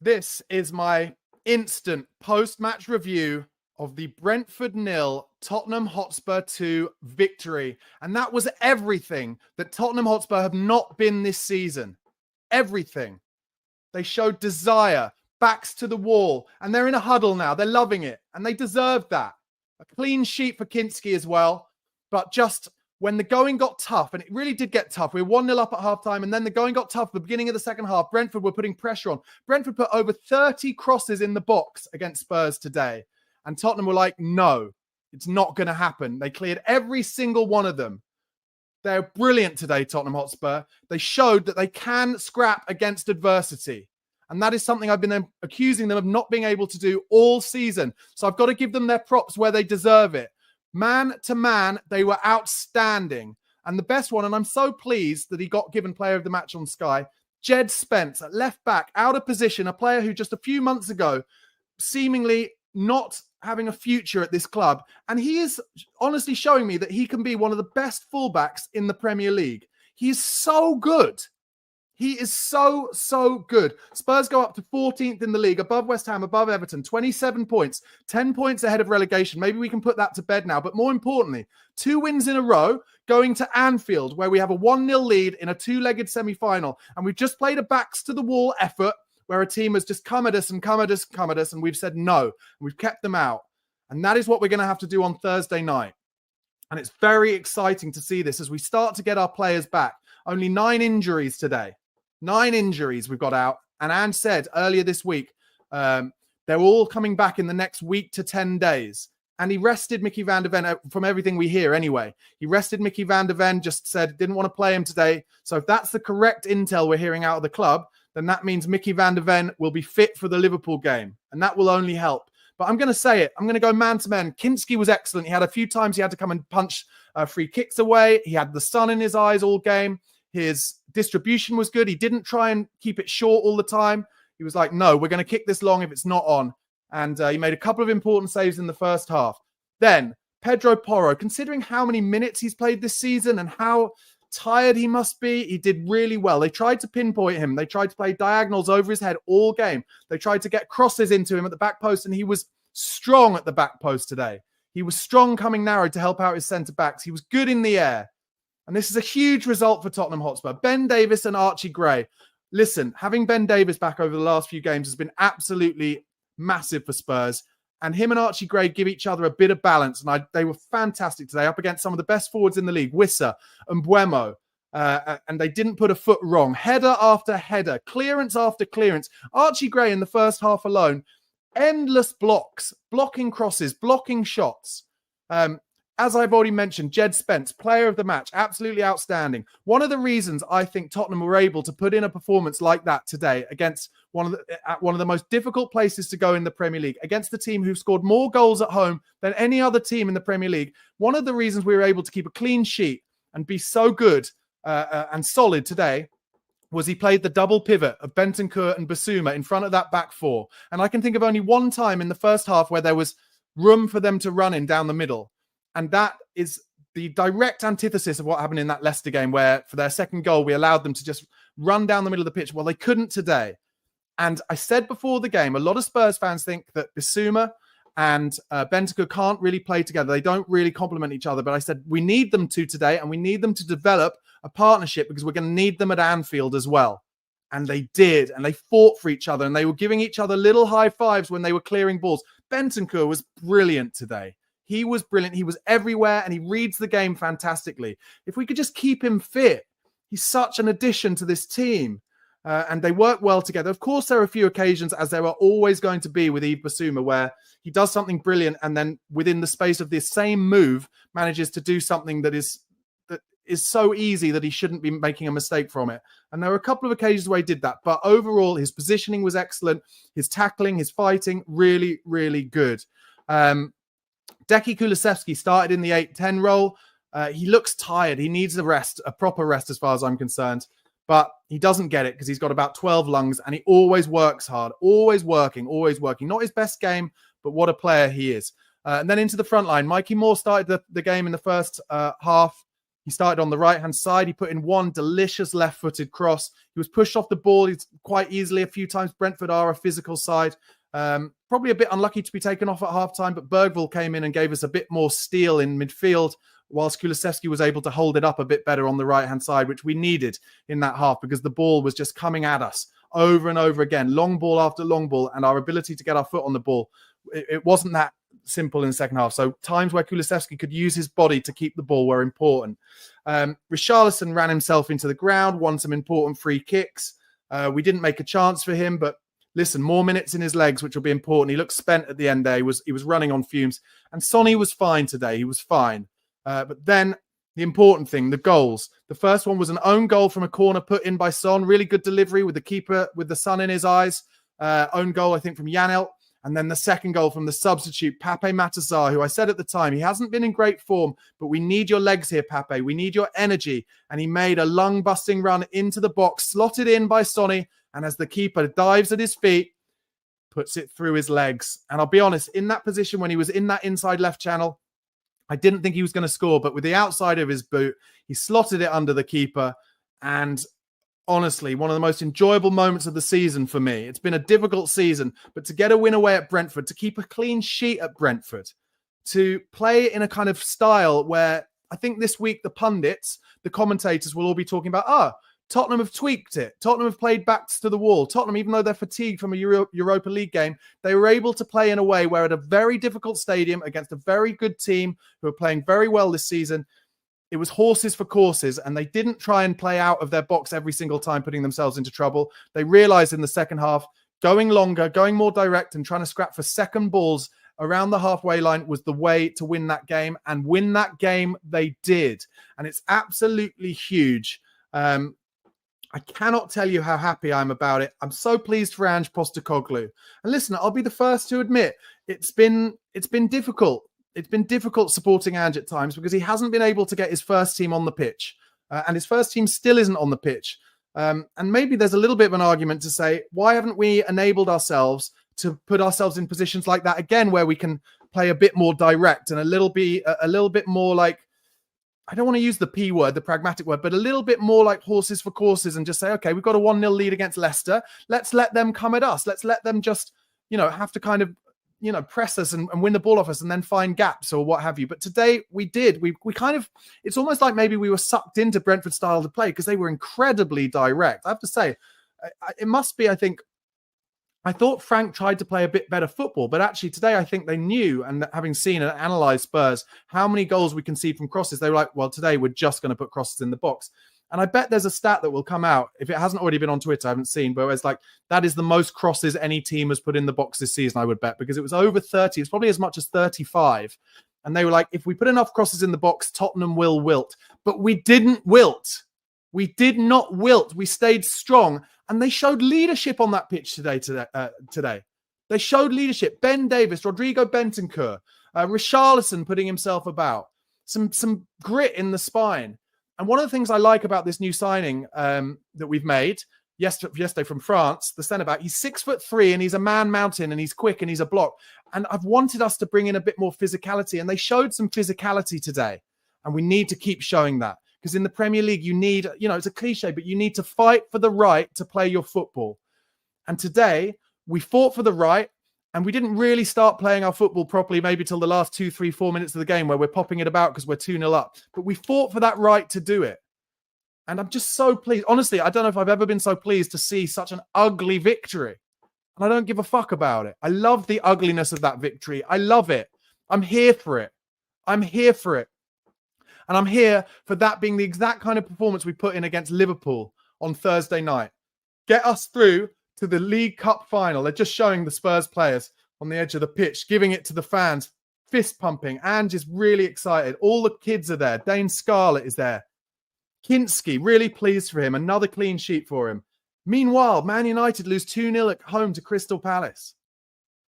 This is my instant post-match review of the Brentford 0, Tottenham Hotspur 2 victory. And that was everything that Tottenham Hotspur have not been this season. Everything. They showed desire, backs to the wall, and they're in a huddle now. They're loving it, and they deserve that. A clean sheet for Kinski as well, but just when the going got tough, and it really did get tough, we were 1-0 up at halftime, and then the going got tough at the beginning of the second half. Brentford were putting pressure on. Brentford put over 30 crosses in the box against Spurs today, and Tottenham were like, no, it's not going to happen. They cleared every single one of them. They're brilliant today, Tottenham Hotspur. They showed that they can scrap against adversity. And that is something I've been accusing them of not being able to do all season. So I've got to give them their props where they deserve it. Man to man, they were outstanding. And the best one, and I'm so pleased that he got given player of the match on Sky, Jed Spence at left back, out of position, a player who just a few months ago, seemingly not having a future at this club. And he is honestly showing me that he can be one of the best fullbacks in the Premier League. He is so good. He is so, so good. Spurs go up to 14th in the league, above West Ham, above Everton, 27 points, 10 points ahead of relegation. Maybe we can put that to bed now. But more importantly, 2 wins in a row, going to Anfield, where we have a 1-0 lead in a 2-legged semi-final. And we've just played a backs-to-the-wall effort where a team has just come at us, and we've said no. And we've kept them out. And that is what we're going to have to do on Thursday night. And it's very exciting to see this as we start to get our players back. Only 9 injuries today. 9 injuries we've got out. And Ange said earlier this week, they're all coming back in the next week to 10 days. And he rested Mickey van der Ven, from everything we hear anyway. He rested Mickey van der Ven, just said didn't want to play him today. So if that's the correct intel we're hearing out of the club, then that means Mickey van der Ven will be fit for the Liverpool game. And that will only help. But I'm going to say it. I'm going to go man to man. Kinski was excellent. He had a few times he had to come and punch free kicks away. He had the sun in his eyes all game. His distribution was good. He didn't try and keep it short all the time. He was like, no, we're going to kick this long if it's not on. And he made a couple of important saves in the first half. Then Pedro Porro, considering how many minutes he's played this season and how tired he must be, he did really well. They tried to pinpoint him. They tried to play diagonals over his head all game. They tried to get crosses into him at the back post, and he was strong at the back post today. He was strong coming narrow to help out his centre-backs. He was good in the air. And this is a huge result for Tottenham Hotspur. Ben Davies and Archie Gray. Listen, having Ben Davies back over the last few games has been absolutely massive for Spurs. And him and Archie Gray give each other a bit of balance. And they were fantastic today, up against some of the best forwards in the league, Wissa and Buemo. And they didn't put a foot wrong. Header after header, clearance after clearance. Archie Gray in the first half alone, endless blocks, blocking crosses, blocking shots. As I've already mentioned, Jed Spence, player of the match, absolutely outstanding. One of the reasons I think Tottenham were able to put in a performance like that today against one of the most difficult places to go in the Premier League, against the team who've scored more goals at home than any other team in the Premier League. One of the reasons we were able to keep a clean sheet and be so good and solid today was he played the double pivot of Bentancur and Basuma in front of that back four. And I can think of only one time in the first half where there was room for them to run in down the middle. And that is the direct antithesis of what happened in that Leicester game, where for their second goal, we allowed them to just run down the middle of the pitch. Well, they couldn't today. And I said before the game, a lot of Spurs fans think that Basuma and Bentancur can't really play together. They don't really complement each other. But I said, we need them to today, and we need them to develop a partnership because we're going to need them at Anfield as well. And they did. And they fought for each other. And they were giving each other little high fives when they were clearing balls. Bentancur was brilliant today. He was brilliant. He was everywhere, and he reads the game fantastically. If we could just keep him fit, he's such an addition to this team. And they work well together. Of course, there are a few occasions, as there are always going to be with Yves Basuma, where he does something brilliant and then within the space of this same move manages to do something that is so easy that he shouldn't be making a mistake from it. And there were a couple of occasions where he did that. But overall, his positioning was excellent. His tackling, his fighting, really, really good. Deki Kulusevski started in the 8-10 role. He looks tired. He needs a rest, a proper rest as far as I'm concerned. But he doesn't get it because he's got about 12 lungs and he always works hard, always working. Not his best game, but what a player he is. And then into the front line. Mikey Moore started the game in the first half. He started on the right-hand side. He put in one delicious left-footed cross. He was pushed off the ball quite easily a few times. Brentford are a physical side. Probably a bit unlucky to be taken off at halftime, but Bergvall came in and gave us a bit more steel in midfield, whilst Kulusevski was able to hold it up a bit better on the right-hand side, which we needed in that half because the ball was just coming at us over and over again, long ball after long ball, and our ability to get our foot on the ball, it wasn't that simple in the second half. So times where Kulusevski could use his body to keep the ball were important. Richarlison ran himself into the ground, won some important free kicks. We didn't make a chance for him, but listen, more minutes in his legs, which will be important. He looked spent at the end there. He was running on fumes. And Sonny was fine today. He was fine. But then the important thing, the goals. The first one was an own goal from a corner put in by Son. Really good delivery with the keeper, with the sun in his eyes. Own goal, I think, from Janelt. And then the second goal from the substitute, Pape Matar, who I said at the time, he hasn't been in great form, but we need your legs here, Pape. We need your energy. And he made a lung-busting run into the box, slotted in by Sonny. And as the keeper dives at his feet, puts it through his legs. And I'll be honest, in that position when he was in that inside left channel, I didn't think he was going to score. But with the outside of his boot, he slotted it under the keeper. And honestly, one of the most enjoyable moments of the season for me. It's been a difficult season, but to get a win away at Brentford, to keep a clean sheet at Brentford, to play in a kind of style where I think this week the pundits, the commentators will all be talking about, Tottenham have tweaked it. Tottenham have played backs to the wall. Tottenham, even though they're fatigued from a Europa League game, they were able to play in a way where at a very difficult stadium against a very good team who are playing very well this season, it was horses for courses, and they didn't try and play out of their box every single time, putting themselves into trouble. They realized in the second half, going longer, going more direct, and trying to scrap for second balls around the halfway line was the way to win that game. And win that game, they did. And it's absolutely huge. I cannot tell you how happy I'm about it. I'm so pleased for Ange Postecoglou. And listen, I'll be the first to admit, it's been difficult. It's been difficult supporting Ange at times because he hasn't been able to get his first team on the pitch. And his first team still isn't on the pitch. And maybe there's a little bit of an argument to say, why haven't we enabled ourselves to put ourselves in positions like that again, where we can play a bit more direct and a little bit more like, I don't want to use the P word, the pragmatic word, but a little bit more like horses for courses and just say, okay, we've got a 1-0 lead against Leicester. Let's let them come at us. Let's let them just, have to kind of, press us and win the ball off us and then find gaps or what have you. But today we did. We kind of, it's almost like maybe we were sucked into Brentford style to play because they were incredibly direct. I have to say, it must be, I thought Frank tried to play a bit better football, but actually today I think they knew, and having seen and analysed Spurs, how many goals we concede from crosses, they were like, well, today we're just going to put crosses in the box. And I bet there's a stat that will come out, if it hasn't already been on Twitter, I haven't seen, but it's like, that is the most crosses any team has put in the box this season, I would bet, because it was over 30. It's probably as much as 35. And they were like, if we put enough crosses in the box, Tottenham will wilt. But we didn't wilt. We did not wilt. We stayed strong. And they showed leadership on that pitch today. They showed leadership. Ben Davis, Rodrigo Bentancur, Richarlison putting himself about. Some grit in the spine. And one of the things I like about this new signing that we've made yesterday from France, the centre-back, he's 6'3" and he's a man mountain and he's quick and he's a block. And I've wanted us to bring in a bit more physicality. And they showed some physicality today. And we need to keep showing that. Because in the Premier League, you need, it's a cliche, but you need to fight for the right to play your football. And today, we fought for the right, and we didn't really start playing our football properly maybe till the last 2, 3, 4 minutes of the game where we're popping it about because we're 2-0 up. But we fought for that right to do it. And I'm just so pleased. Honestly, I don't know if I've ever been so pleased to see such an ugly victory. And I don't give a fuck about it. I love the ugliness of that victory. I love it. I'm here for it. I'm here for it. And I'm here for that being the exact kind of performance we put in against Liverpool on Thursday night. Get us through to the League Cup final. They're just showing the Spurs players on the edge of the pitch, giving it to the fans, fist pumping. Ange is really excited. All the kids are there. Dane Scarlett is there. Kinski, really pleased for him. Another clean sheet for him. Meanwhile, Man United lose 2-0 at home to Crystal Palace.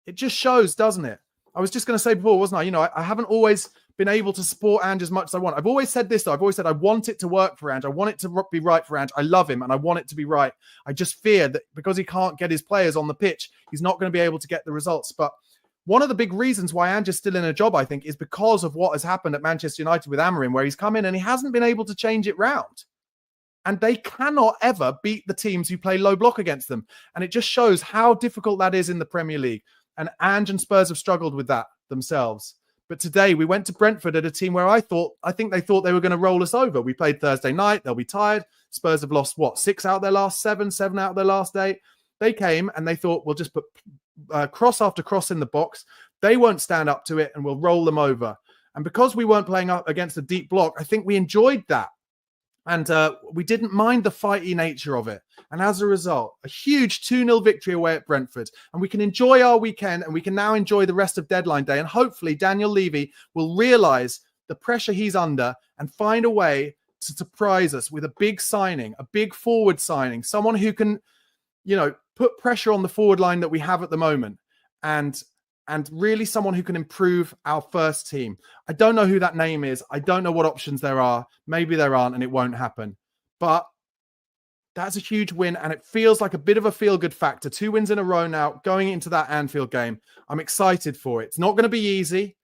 It just shows, doesn't it? I was just going to say before, wasn't I? I haven't always been able to support Ange as much as I want. I've always said this, though. I've always said I want it to work for Ange. I want it to be right for Ange. I love him and I want it to be right. I just fear that because he can't get his players on the pitch, he's not going to be able to get the results. But one of the big reasons why Ange is still in a job, I think, is because of what has happened at Manchester United with Amorim, where he's come in and he hasn't been able to change it round. And they cannot ever beat the teams who play low block against them. And it just shows how difficult that is in the Premier League. And Ange and Spurs have struggled with that themselves. But today we went to Brentford at a team where I think they thought they were going to roll us over. We played Thursday night. They'll be tired. Spurs have lost, 6 out of their last 7, 7 out of their last 8. They came and they thought, we'll just put cross after cross in the box. They won't stand up to it and we'll roll them over. And because we weren't playing up against a deep block, I think we enjoyed that. And we didn't mind the fighty nature of it. And as a result, a huge 2-0 victory away at Brentford. And we can enjoy our weekend and we can now enjoy the rest of deadline day. And hopefully Daniel Levy will realize the pressure he's under and find a way to surprise us with a big signing, a big forward signing, someone who can, put pressure on the forward line that we have at the moment. And really someone who can improve our first team. I don't know who that name is. I don't know what options there are. Maybe there aren't and it won't happen. But that's a huge win and it feels like a bit of a feel-good factor. 2 wins in a row now going into that Anfield game. I'm excited for it. It's not going to be easy.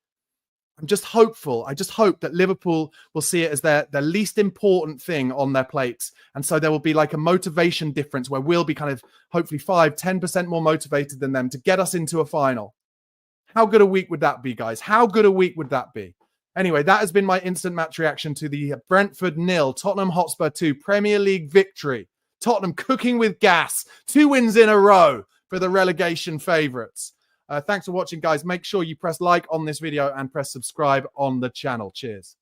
I'm just hopeful. I just hope that Liverpool will see it as their least important thing on their plates. And so there will be like a motivation difference where we'll be kind of hopefully 5-10% more motivated than them to get us into a final. How good a week would that be, guys? How good a week would that be? Anyway, that has been my instant match reaction to the Brentford 0, Tottenham Hotspur 2 Premier League victory. Tottenham cooking with gas. 2 wins in a row for the relegation favourites. Thanks for watching, guys. Make sure you press like on this video and press subscribe on the channel. Cheers.